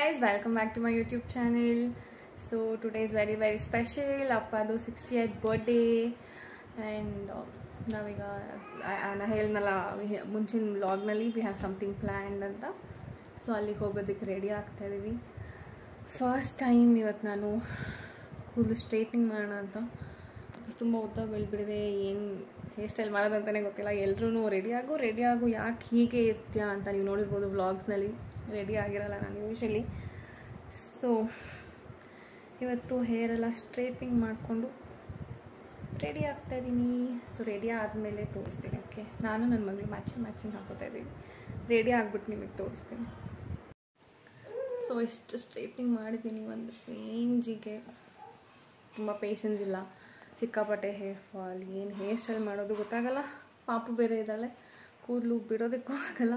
guys, welcome back to my YouTube channel. So today is very special. Appadu 60th birthday and naviga I helnala munchin vlog nalli we have something planned anta. So allige hogodakke ready aagta idivi. First time ivattu nanu ಕೂದಲು straightening ಮಾಡೋಣ ಅಂತ ತುಂಬ ಉದ್ದ ಬೆಳೆಬಿಡಿದೆ. ಏನು hair style ಮಾಡೋದಂತಲೇ ಗೊತ್ತಿಲ್ಲ. ಎಲ್ಲರೂ ready ಆಗು ಯಾಕೆ ಹೀಗೆ ಇರ್ತೀಯಾ ಅಂತ ನೀವು ನೋಡಿರ್ಬೋದು ವ್ಲಾಗ್ಸ್ನಲ್ಲಿ. ರೆಡಿ ಆಗಿರಲ್ಲ ನಾನು ಯೂಶ್ವಲಿ. ಸೊ ಇವತ್ತು ಹೇರೆಲ್ಲ ಸ್ಟ್ರೈಟ್ನಿಂಗ್ ಮಾಡಿಕೊಂಡು ರೆಡಿ ಆಗ್ತಾಯಿದ್ದೀನಿ. ಸೊ ರೆಡಿ ಆದಮೇಲೆ ತೋರಿಸ್ತೀನಿ. ಓಕೆ, ನಾನು ನನ್ನ ಮಗಳು ಮ್ಯಾಚಿಂಗ್ ಹಾಕೋತಾ ಇದ್ದೀನಿ. ರೆಡಿ ಆಗಿಬಿಟ್ಟು ನಿಮಗೆ ತೋರಿಸ್ತೀನಿ. ಸೊ ಇಷ್ಟು ಸ್ಟ್ರೈಟ್ನಿಂಗ್ ಮಾಡಿದ್ದೀನಿ ಒಂದು ರೇಂಜಿಗೆ. ತುಂಬ ಪೇಷನ್ಸ್ ಇಲ್ಲ, ಸಿಕ್ಕಾಪಟ್ಟೆ ಹೇರ್ ಫಾಲ್. ಏನು ಹೇರ್ ಸ್ಟೈಲ್ ಮಾಡೋದು ಗೊತ್ತಾಗಲ್ಲ. ಪಾಪು ಬೇರೆ ಇದ್ದಾಳೆ, ಕೂದಲು ಬಿಡೋದಕ್ಕೂ ಆಗಲ್ಲ.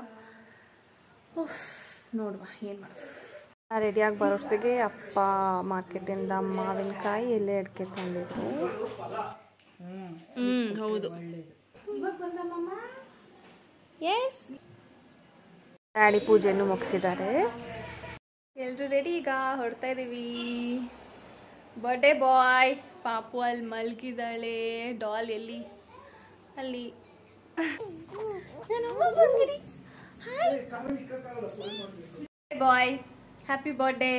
ನೋಡುವ ಏನು ಮಾಡೋದು. ರೆಡಿಯಾಗಿ ಬರೋಷ್ಟಿಗೆ ಅಪ್ಪ ಮಾರ್ಕೆಟಿಂದ ಮಾವಿನಕಾಯಿ ಎಲೆ ಅಡಿಕೆ ತಂದಿದ್ರು. ಹೌದು, ಎಸ್. ಡ್ಯಾಡಿ ಪೂಜೆಯನ್ನು ಮುಗಿಸಿದ್ದಾರೆ. ಎಲ್ಲರೂ ರೆಡಿ, ಈಗ ಹೊರಡ್ತಾ ಇದ್ದೀವಿ. ಬರ್ಡೇ ಬಾಯ್ ಪಾಪು ಅಲ್ಲಿ ಮಲಗಿದ್ದಾಳೆ. ಡಾಲ್ ಎಲ್ಲಿ? ಅಲ್ಲಿ. ಬಾಯ್, ಹ್ಯಾಪಿ ಬರ್ಡೇ.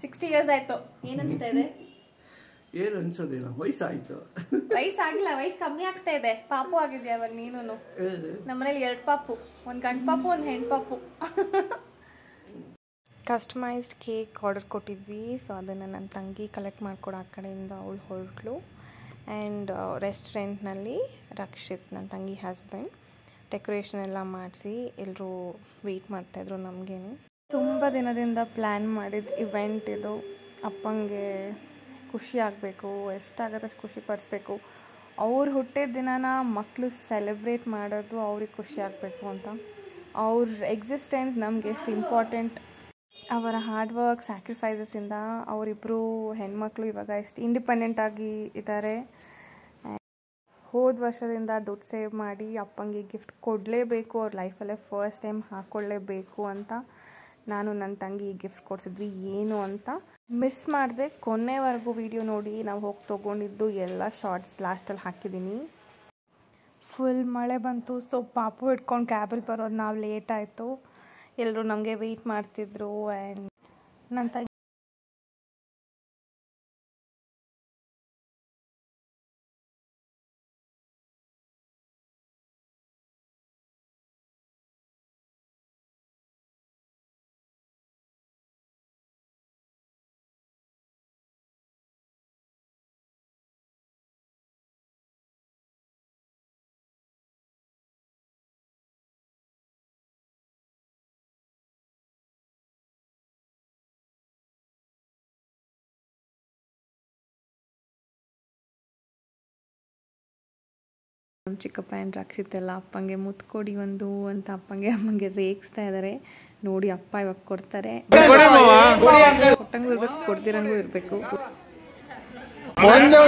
60 years ಆಯ್ತು. ಏನ್ ಅನ್ಸ್ತಾ ಇದೆ? ಏನು ಅನ್ಸೋದಿಲ್ಲ, ವಯಸ್ಸಾಯ್ತು. ವಯಸ್ಸಾಗಿಲ್ಲ, ವಯಸ್ಸು ಕಮ್ಮಿ ಆಗ್ತಾ ಇದೆ. ಪಾಪು ಆಗಿದ್ಯಾ ಇವಾಗ ನೀನು? ನಮ್ಮನೇಲಿ 2 ಪಾಪು, ಒಂದು ಗಂಡು ಪಾಪು ಒಂದು ಹೆಣ್ಣು ಪಾಪು. ಕಸ್ಟಮೈಸ್ಡ್ ಕೇಕ್ ಆರ್ಡರ್ ಕೊಟ್ಟಿದ್ವಿ. ಸೊ ಅದನ್ನು ನನ್ನ ತಂಗಿ ಕಲೆಕ್ಟ್ ಮಾಡಿಕೊಡು ಆ ಕಡೆಯಿಂದ ಅವಳು ಹೊರಟಳು. ಆ್ಯಂಡ್ ರೆಸ್ಟೋರೆಂಟ್ನಲ್ಲಿ ರಕ್ಷಿತ್, ನನ್ನ ತಂಗಿ ಹಸ್ಬೆಂಡ್, ಡೆಕೋರೇಷನ್ ಎಲ್ಲ ಮಾಡಿಸಿ ಎಲ್ಲರೂ ವೆಯ್ಟ್ ಮಾಡ್ತಾಯಿದ್ರು ನಮಗೇನು. ತುಂಬ ದಿನದಿಂದ ಪ್ಲ್ಯಾನ್ ಮಾಡಿದ ಇವೆಂಟ್ ಇದು. ಅಪ್ಪಂಗೆ ಖುಷಿ ಆಗಬೇಕು, ಎಷ್ಟಾಗತ್ತೆ ಅಷ್ಟು ಖುಷಿ ಪಡಿಸ್ಬೇಕು. ಅವ್ರು ಹುಟ್ಟಿದ ದಿನನ ಮಕ್ಕಳು ಸೆಲೆಬ್ರೇಟ್ ಮಾಡೋದು ಅವ್ರಿಗೆ ಖುಷಿ ಆಗಬೇಕು ಅಂತ. ಅವ್ರ ಎಕ್ಸಿಸ್ಟೆನ್ಸ್ ನಮ್ಗೆ ಎಷ್ಟು ಇಂಪಾರ್ಟೆಂಟ್. ಅವರ ಹಾರ್ಡ್ ವರ್ಕ್, ಸ್ಯಾಕ್ರಿಫೈಸಸ್ಸಿಂದ ಅವರಿಬ್ಬರು ಹೆಣ್ಮಕ್ಳು ಇವಾಗ ಎಷ್ಟು ಇಂಡಿಪೆಂಡೆಂಟಾಗಿ ಇದ್ದಾರೆ. ಹೋದ ವರ್ಷದಿಂದ ದುಡ್ಡು ಸೇವ್ ಮಾಡಿ ಅಪ್ಪಂಗೆ ಗಿಫ್ಟ್ ಕೊಡಲೇಬೇಕು, ಅವ್ರ ಲೈಫಲ್ಲೇ ಫಸ್ಟ್ ಟೈಮ್ ಹಾಕ್ಕೊಳ್ಳೇಬೇಕು ಅಂತ ನಾನು ನನ್ನ ತಂಗಿ ಗಿಫ್ಟ್ ಕೊಡಿಸಿದ್ವಿ. ಏನು ಅಂತ ಮಿಸ್ ಮಾಡಿದೆ. ಕೊನೆವರೆಗೂ ವಿಡಿಯೋ ನೋಡಿ. ನಾವು ಹೋಗಿ ತೊಗೊಂಡಿದ್ದು ಎಲ್ಲ ಶಾರ್ಟ್ಸ್ ಲಾಸ್ಟಲ್ಲಿ ಹಾಕಿದ್ದೀನಿ. ಫುಲ್ ಮಳೆ ಬಂತು. ಸೊ ಪಾಪು ಹಿಡ್ಕೊಂಡು ಕ್ಯಾಬಲ್ಲಿ ಬರೋದು ನಾವು ಲೇಟ್ ಆಯಿತು. ಎಲ್ಲರೂ ನಮಗೆ ವೆಯ್ಟ್ ಮಾಡ್ತಿದ್ರು. ಆ್ಯಂಡ್ ನನ್ನ ತಂಗಿ ನಮ್ಮ ಚಿಕ್ಕಪ್ಪ ಆ್ಯಂಡ್ ರಕ್ಷಿತ್ ಎಲ್ಲ ಅಪ್ಪಂಗೆ ಮುತ್ಕೊಡಿ ಒಂದು ಅಂತ ಅಮ್ಮಂಗೆ ರೇಗಿಸ್ತಾ ಇದ್ದಾರೆ. ನೋಡಿ ಅಪ್ಪ ಇವಾಗ ಕೊಡ್ತಾರೆ. ಕೊಟ್ಟಂಗೂ ಇರ್ಬೇಕು, ಕೊಡ್ದಿರಂಗೂ ಇರಬೇಕು. ಒಂದೇ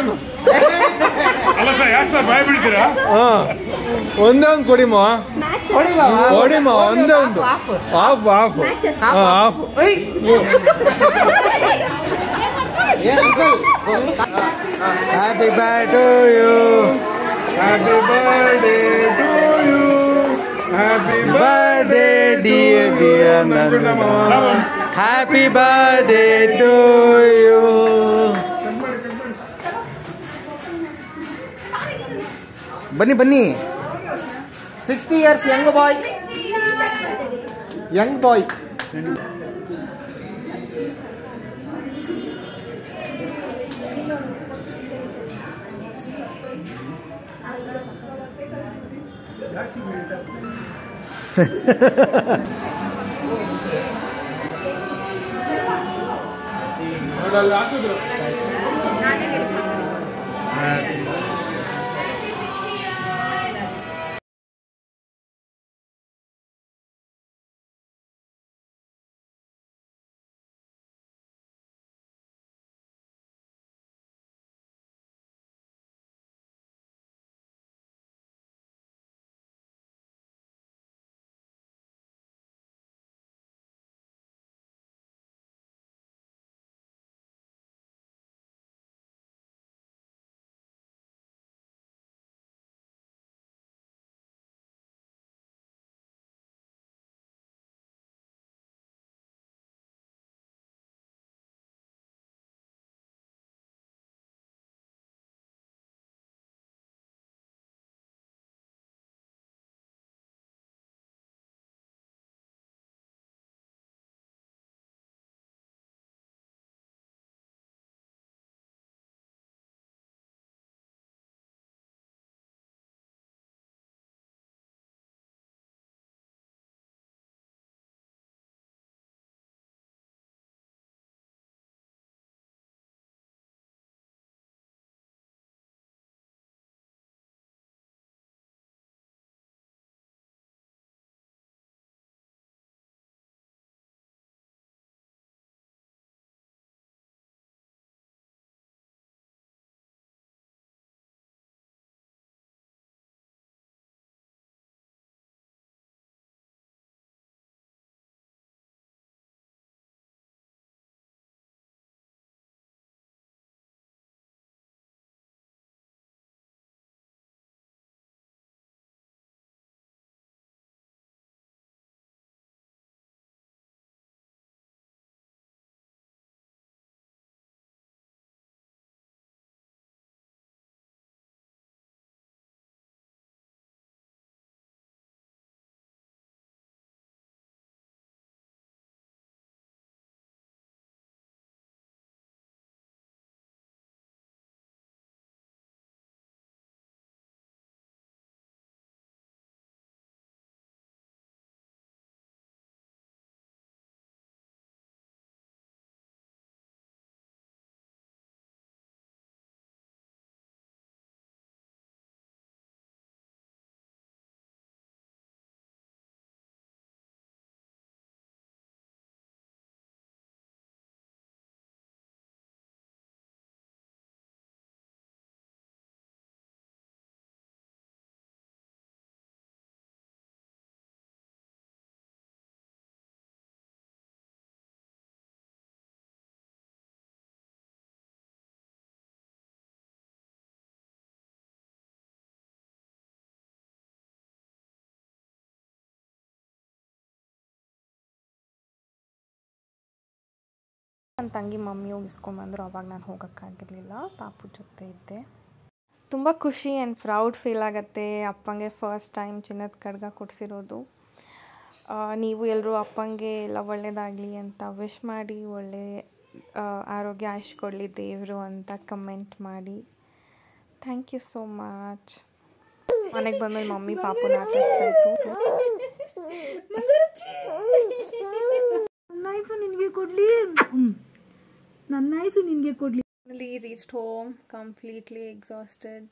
ಒಂದು ಕೊಡಿಮ ಒಂದೇ ಒಂದು off off off. Happy birthday to you, happy birthday to you, happy birthday dear Nandana, happy birthday to you. ಬನ್ನಿ ಬನ್ನಿ. 60 years young boy. Young boy. ನನ್ನ ತಂಗಿ ಮಮ್ಮಿ ಹೋಗಿಸ್ಕೊಂಡು ಬಂದರು. ಅವಾಗ ನಾನು ಹೋಗೋಕ್ಕಾಗಿರಲಿಲ್ಲ, ಪಾಪು ಜೊತೆ ಇದ್ದೆ. ತುಂಬ ಖುಷಿ ಆ್ಯಂಡ್ ಪ್ರೌಡ್ ಫೀಲ್ ಆಗುತ್ತೆ ಅಪ್ಪಂಗೆ ಫಸ್ಟ್ ಟೈಮ್ ಚಿನ್ನದ ಖಡ್ಗ ಕೊಡಿಸಿರೋದು. ನೀವು ಎಲ್ಲರೂ ಅಪ್ಪಂಗೆ ಎಲ್ಲ ಒಳ್ಳೆಯದಾಗಲಿ ಅಂತ ವಿಶ್ ಮಾಡಿ, ಒಳ್ಳೆ ಆರೋಗ್ಯ ಆಯುಷ್ ಕೊಡಲಿ ದೇವರು ಅಂತ ಕಮೆಂಟ್ ಮಾಡಿ. Thank you so much. ಮನೆಗೆ ಬಂದಮೇಲೆ ಮಮ್ಮಿ ಪಾಪುನ ಆಚರಿಸ್ತಾಯಿದ್ರು. ನಿನಗೆ ಕೊಡಲಿ, ನನ್ನ ಆಯ್ಸು ನಿನಗೆ ಕೊಡಲಿ. Reached home completely exhausted.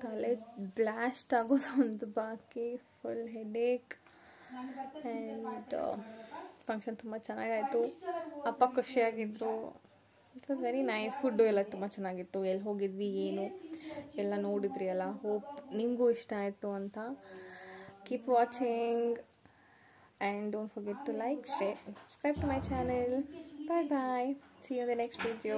ತಲೆ ಬ್ಲಾಸ್ಟ್ ಆಗೋದು ಒಂದು ಬಾಕಿ, ಫುಲ್ ಹೆಡೇಕ್. ಆ್ಯಂಡ್ ಫಂಕ್ಷನ್ ತುಂಬ ಚೆನ್ನಾಗಾಯಿತು. ಅಪ್ಪ ಖುಷಿಯಾಗಿದ್ದರು. It was very nice. Food ಎಲ್ಲ ತುಂಬ ಚೆನ್ನಾಗಿತ್ತು. ಎಲ್ಲಿ ಹೋಗಿದ್ವಿ ಏನು ಎಲ್ಲ ನೋಡಿದ್ರಿ ಅಲ್ಲ. ಹೋಪ್ ನಿಮಗೂ ಇಷ್ಟ ಆಯಿತು ಅಂತ. Keep watching and don't forget to like, share and subscribe to my channel. Bye bye. See you in the next video.